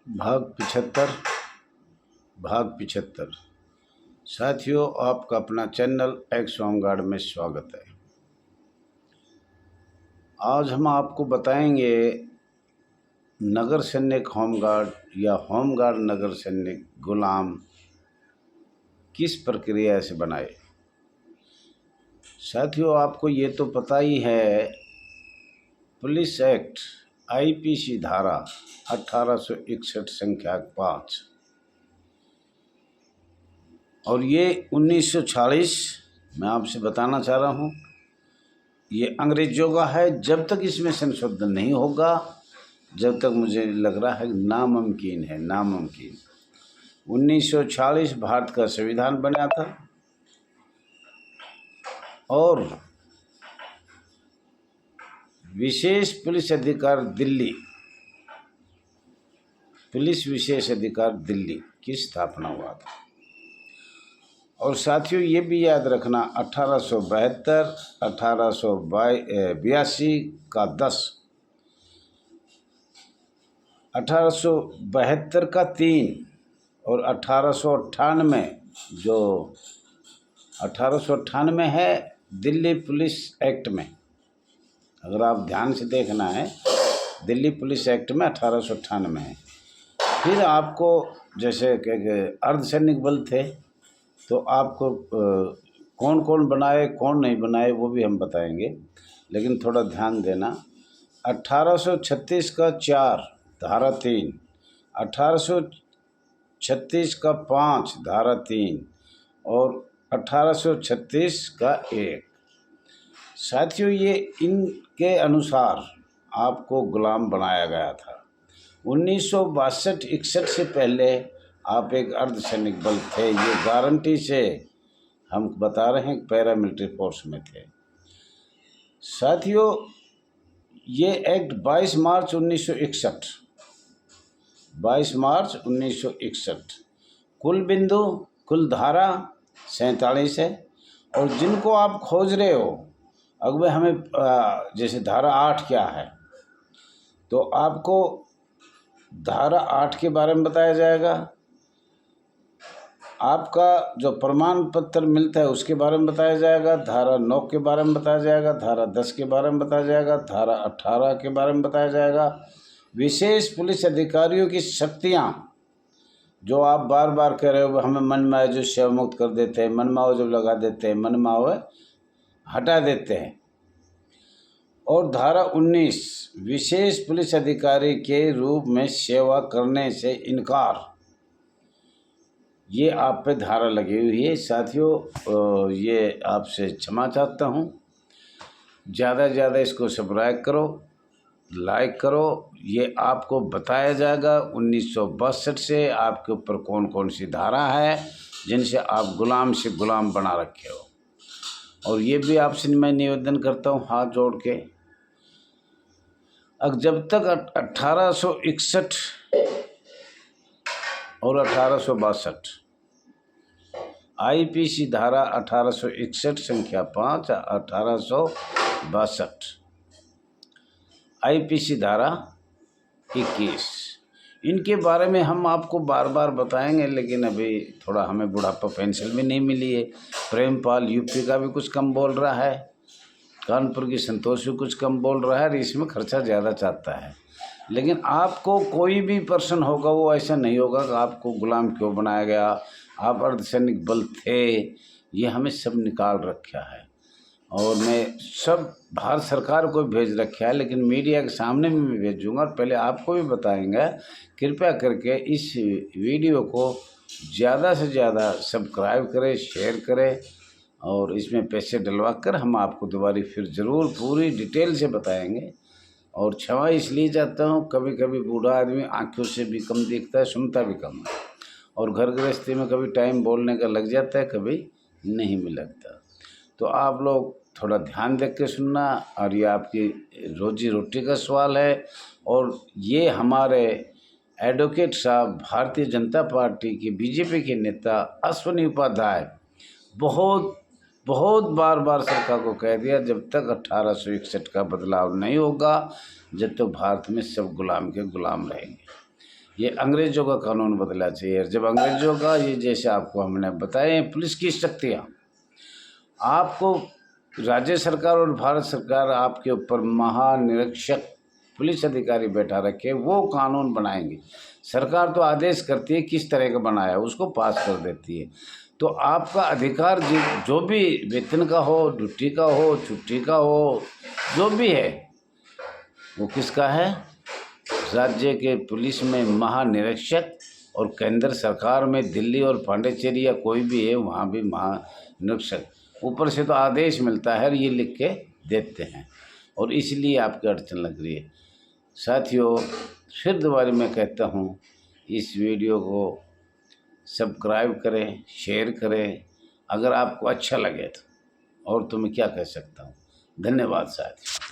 भाग 75 साथियों, आपका अपना चैनल एक्स होमगार्ड में स्वागत है। आज हम आपको बताएंगे नगर सैनिक होमगार्ड या होमगार्ड नगर सैनिक गुलाम किस प्रक्रिया से बनाए। साथियों, आपको ये तो पता ही है, पुलिस एक्ट आईपीसी धारा 1861 संख्या 5 और ये 1940 मैं आपसे बताना चाह रहा हूँ, ये अंग्रेजों का है। जब तक इसमें संशोधन नहीं होगा, जब तक मुझे लग रहा है नामुमकिन है, नामुमकिन। 1940 भारत का संविधान बना था और विशेष पुलिस अधिकार दिल्ली, पुलिस विशेष अधिकार दिल्ली की स्थापना हुआ था। और साथियों, ये भी याद रखना, 1872, 1882 का 10, 1872 का 3 और 1898 जो 1898 है दिल्ली पुलिस एक्ट में। अगर आप ध्यान से देखना है, दिल्ली पुलिस एक्ट में 1898 है। फिर आपको जैसे अर्धसैनिक बल थे, तो आपको कौन कौन बनाए कौन नहीं बनाए वो भी हम बताएंगे, लेकिन थोड़ा ध्यान देना। 1836 का 4 धारा 3, 1836 का 5 धारा 3 और 1836 का 1। साथियों, ये इनके अनुसार आपको गुलाम बनाया गया था। 1962-61 से पहले आप एक अर्धसैनिक बल थे, ये गारंटी से हम बता रहे हैं, पैरामिलिट्री फोर्स में थे। साथियों, ये एक्ट 22 मार्च 1961 कुल धारा 47 है। और जिनको आप खोज रहे हो, अगर हमें जैसे धारा 8 क्या है, तो आपको धारा 8 के बारे में बताया जाएगा। आपका जो प्रमाण पत्र मिलता है उसके बारे में बताया जाएगा। धारा 9 के बारे में बताया जाएगा। धारा 10 के बारे में बताया जाएगा। धारा 18 के बारे में बताया जाएगा। विशेष पुलिस अधिकारियों की शक्तियां, जो आप बार बार कह रहे हो हमें मनमाओ जो सेवा मुक्त कर देते हैं, मनमाओ जब लगा देते हैं, मनमाओ हटा देते हैं। और धारा 19 विशेष पुलिस अधिकारी के रूप में सेवा करने से इनकार, ये आप पे धारा लगी हुई है। साथियों, ये आपसे क्षमा चाहता हूँ। ज़्यादा से ज़्यादा इसको सब्सक्राइब करो, लाइक करो। ये आपको बताया जाएगा 1962 से आपके ऊपर कौन कौन सी धारा है जिनसे आप गुलाम से गुलाम बना रखे हो। और ये भी आपसे मैं निवेदन करता हूँ हाथ जोड़ के, जब तक 1861 और 1862 आईपीसी धारा 1861 संख्या 5, 1862 आईपीसी धारा 21, इनके बारे में हम आपको बार बार बताएंगे, लेकिन अभी थोड़ा हमें बुढ़ापा पेंशन भी नहीं मिली है। प्रेमपाल यूपी का भी कुछ कम बोल रहा है, कानपुर की संतोष भी कुछ कम बोल रहा है, इसमें खर्चा ज़्यादा चाहता है। लेकिन आपको कोई भी पर्सन होगा वो ऐसा नहीं होगा कि आपको गुलाम क्यों बनाया गया, आप अर्धसैनिक बल थे, ये हमें सब निकाल रखा है। और मैं सब भारत सरकार को भेज रखा है, लेकिन मीडिया के सामने में भी भेजूँगा और पहले आपको भी बताएंगे। कृपया करके इस वीडियो को ज़्यादा से ज़्यादा सब्सक्राइब करें, शेयर करें, और इसमें पैसे डलवा कर हम आपको दोबारा फिर ज़रूर पूरी डिटेल से बताएंगे। और क्षमा इसलिए चाहता हूँ, कभी कभी बूढ़ा आदमी आँखों से भी कम देखता है, सुनता भी कम है, और घर गृहस्थी में कभी टाइम बोलने का लग जाता है, कभी नहीं भी लगता। तो आप लोग थोड़ा ध्यान देख के सुनना, और ये आपकी रोजी रोटी का सवाल है। और ये हमारे एडवोकेट साहब, भारतीय जनता पार्टी के बीजेपी के नेता अश्विनी उपाध्याय बहुत बार सरकार को कह दिया, जब तक 1861 का बदलाव नहीं होगा, जब तक भारत में सब गुलाम के गुलाम रहेंगे। ये अंग्रेज़ों का कानून बदलना चाहिए। जब अंग्रेज़ों का, ये जैसे आपको हमने बताए पुलिस की शक्तियाँ, आपको राज्य सरकार और भारत सरकार आपके ऊपर महानिरीक्षक पुलिस अधिकारी बैठा रखे, वो कानून बनाएंगे। सरकार तो आदेश करती है किस तरह का बनाया उसको पास कर देती है। तो आपका अधिकार जो भी वेतन का हो, ड्यूटी का हो, छुट्टी का हो, जो भी है वो किसका है? राज्य के पुलिस में महानिरीक्षक, और केंद्र सरकार में दिल्ली और पांडिचेरी या कोई भी है वहाँ भी महानिरीक्षक। ऊपर से तो आदेश मिलता है, ये लिख के देते हैं, और इसलिए आपकी अड़चन लग रही है। साथियों, फिर दोबारा मैं कहता हूँ, इस वीडियो को सब्सक्राइब करें, शेयर करें अगर आपको अच्छा लगे तो, और तो मैं क्या कह सकता हूँ। धन्यवाद साथियों।